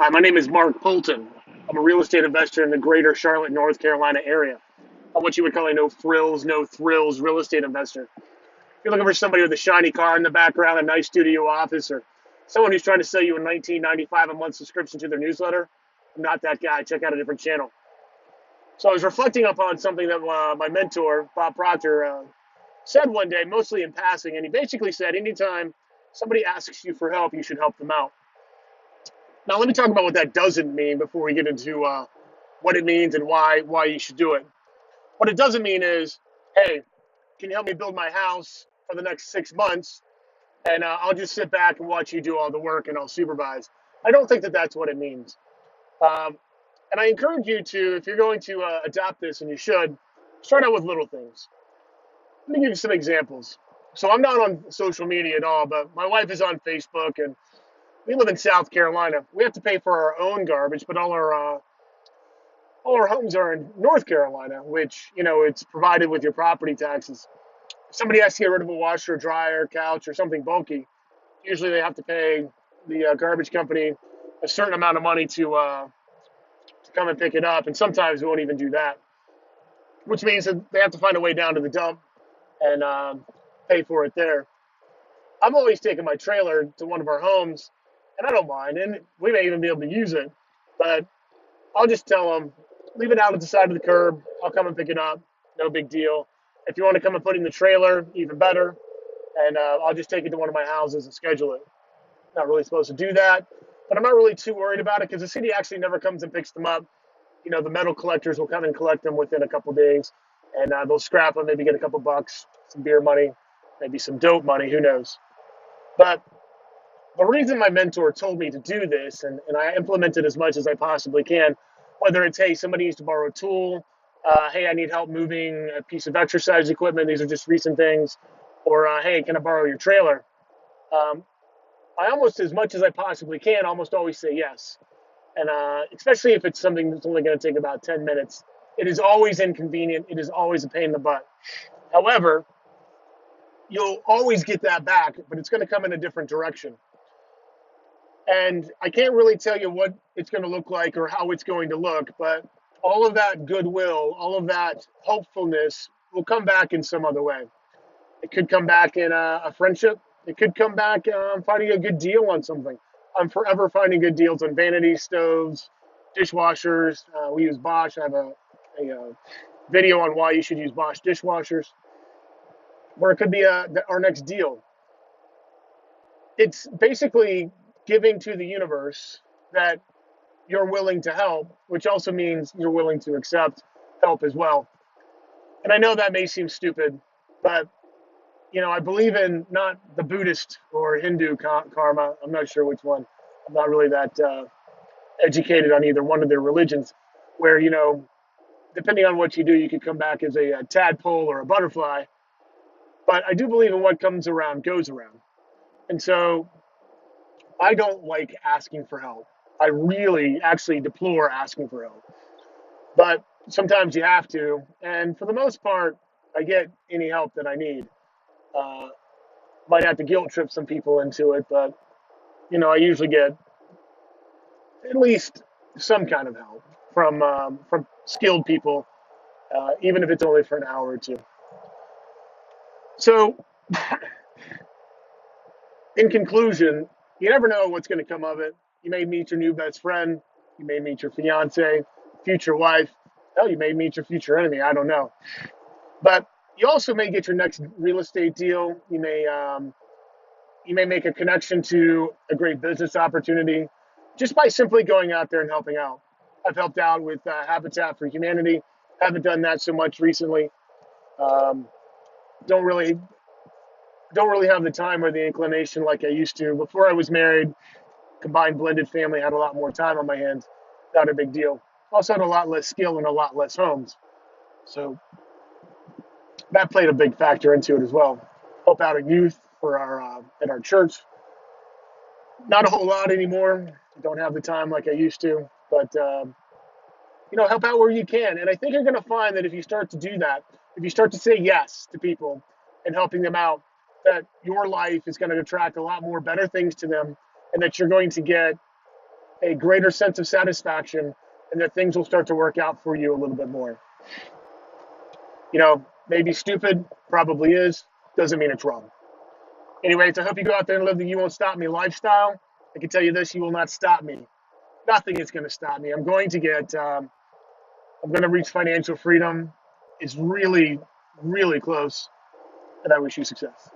Hi, my name is Mark Polton. I'm a real estate investor in the greater Charlotte, North Carolina area. I'm what you would call a no frills, no thrills real estate investor. If you're looking for somebody with a shiny car in the background, a nice studio office, or someone who's trying to sell you a $19.95 a month subscription to their newsletter, I'm not that guy. Check out a different channel. So I was reflecting upon something that my mentor, Bob Proctor, said one day, mostly in passing, and he basically said, anytime somebody asks you for help, you should help them out. Now, let me talk about what that doesn't mean before we get into what it means and why you should do it. What it doesn't mean is, hey, can you help me build my house for the next 6 months, and I'll just sit back and watch you do all the work and I'll supervise. I don't think that that's what it means. Um, and I encourage you to, if you're going to adopt this, and you should, start out with little things. Let me give you some examples. So I'm not on social media at all, but my wife is on Facebook, and we live in South Carolina. We have to pay for our own garbage, but all our homes are in North Carolina, which, it's provided with your property taxes. If somebody has to get rid of a washer, dryer, couch, or something bulky, usually they have to pay the garbage company a certain amount of money to come and pick it up, and sometimes we won't even do that, which means that they have to find a way down to the dump and pay for it there. I'm always taking my trailer to one of our homes, and I don't mind, and we may even be able to use it, but I'll just tell them, leave it out at the side of the curb. I'll come and pick it up. No big deal. If you want to come and put it in the trailer, even better. And I'll just take it to one of my houses and schedule it. Not really supposed to do that, but I'm not really too worried about it because the city actually never comes and picks them up. The metal collectors will come and collect them within a couple days, and they'll scrap them, maybe get a couple bucks, some beer money, maybe some dope money, who knows. But the reason my mentor told me to do this, and I implement it as much as I possibly can, whether it's, hey, somebody needs to borrow a tool, hey, I need help moving a piece of exercise equipment, these are just recent things, or hey, can I borrow your trailer? Um, I almost, as much as I possibly can, almost always say yes. And especially if it's something that's only going to take about 10 minutes. It is always inconvenient. It is always a pain in the butt. However, you'll always get that back, but it's going to come in a different direction. And I can't really tell you what it's going to look like or how it's going to look, but all of that goodwill, all of that hopefulness will come back in some other way. It could come back in a friendship. It could come back finding a good deal on something. I'm forever finding good deals on vanity stoves, dishwashers. We use Bosch. I have a video on why you should use Bosch dishwashers. Or it could be our next deal. It's basically giving to the universe that you're willing to help, which also means you're willing to accept help as well. And I know that may seem stupid, but I believe in not the Buddhist or Hindu karma. I'm not sure which one. I'm not really that educated on either one of their religions, where, depending on what you do, you could come back as a tadpole or a butterfly. But I do believe in what comes around goes around. And so I don't like asking for help. I really actually deplore asking for help. But sometimes you have to. And for the most part, I get any help that I need. Uh, might have to guilt trip some people into it, but I usually get at least some kind of help from skilled people, even if it's only for an hour or two. So, in conclusion, you never know what's going to come of it. You may meet your new best friend. You may meet your fiance, future wife. Hell, you may meet your future enemy. I don't know. But you also may get your next real estate deal. You may make a connection to a great business opportunity just by simply going out there and helping out. I've helped out with Habitat for Humanity. Haven't done that so much recently. Um, don't really have the time or the inclination like I used to. Before I was married, combined blended family, had a lot more time on my hands. Not a big deal. Also had a lot less skill and a lot less homes. So that played a big factor into it as well. Help out a youth for our at our church. Not a whole lot anymore. Don't have the time like I used to, but help out where you can. And I think you're going to find that if you start to do that, if you start to say yes to people and helping them out, that your life is going to attract a lot more better things to them, and that you're going to get a greater sense of satisfaction, and that things will start to work out for you a little bit more. Maybe stupid, probably is, doesn't mean it's wrong. Anyways, I hope you go out there and live the You Won't Stop Me lifestyle. I can tell you this, you will not stop me. Nothing is going to stop me. I'm going to reach financial freedom. It's really, really close, and I wish you success.